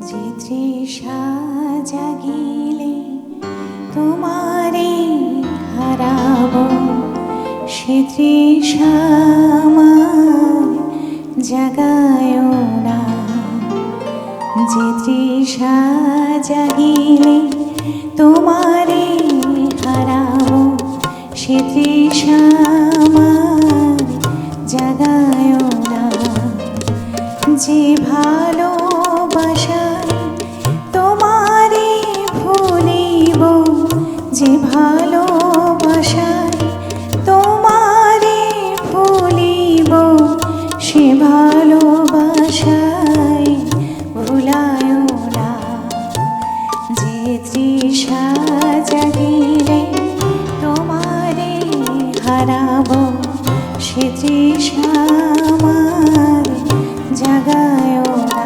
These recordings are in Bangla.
যে তৃষা জাগিলে তোমারে হারাব, সে তৃষা আমার জাগায় না। যে তৃষা জাগিলে তোমারে হারাব, সে তৃষা আমার জাগায় না। যে ভালোবাসায় তোমারে ভুলিব, যে ভালোবাসায় তোমারে ভুলিব, সে ভালোবাসায় ভুলায় না। যে তৃষা জাগিলে তোমারে হারাব, সে তৃষা আমার জাগায় না।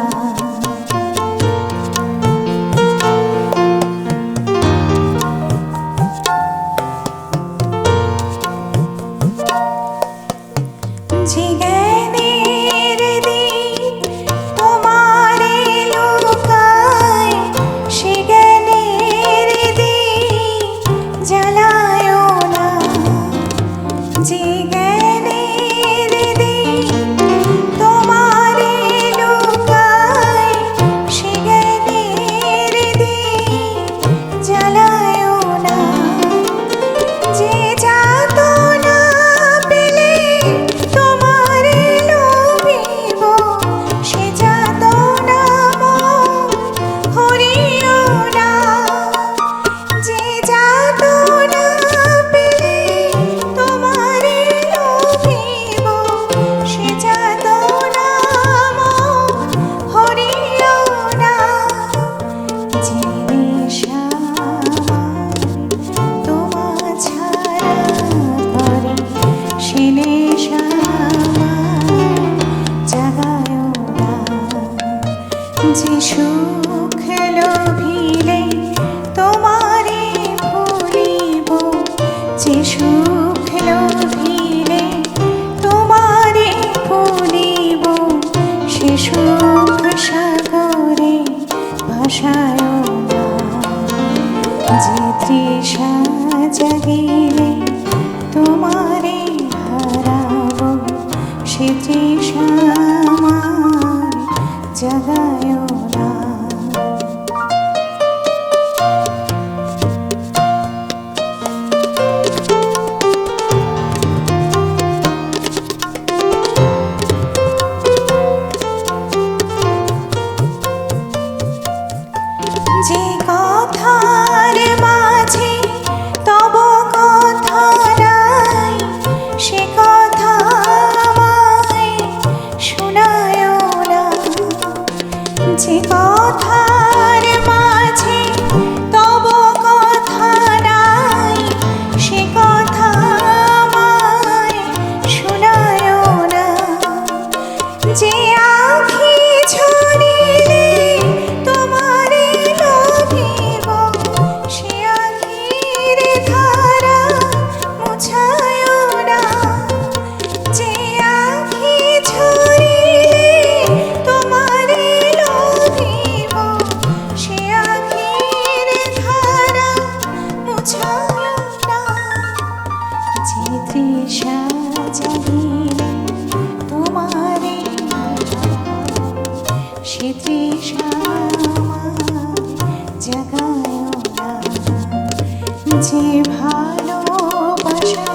যে জ্ঞানের দীপ তোমারে লুকায়, সে জ্ঞানের দীপ জ্বালায় না। যে জ্ঞানের দীপ তোমারে লুকায়, সে জ্ঞানের দীপ জ্বালায় না। যে যাতনা পেলে তোমারে লোভিব, সে যাতনা মন হরিও না। যে যাতনা পেলে তোমারে লোভিব, সে যাতনা মন হরিও না। যে নেশা তোমা ছাড়া করে, সে নেশা জাগায় না। যে সুখ লোভিলে তোমারে ভুলিব, যে সুখ লোভিলে তোমারে ভুলিব, সে সুখ সাগরে ভাসায় না। যে তৃষা জাগিলে তোমারে হারাব, সে তৃষা আমার জাগায় না। যে কথার মাঝে তব কথা নাই, সে কথা আমায় শোনায় না। যে কথার মাঝে তব কথা নাই, সে কথা আমায় শোনায় না। যে আঁখি ঝরিলে তোমারে লোভিব, সে আঁখির ধারা মুছায় না। যে আঁখি ঝরিলে তোমারে লোভিব, সে আঁখির ধারা মুছায় না। যে তৃষা জাগিলে তোমারে সে তৃষা আমার জাগায় না। যে ভালোবাসা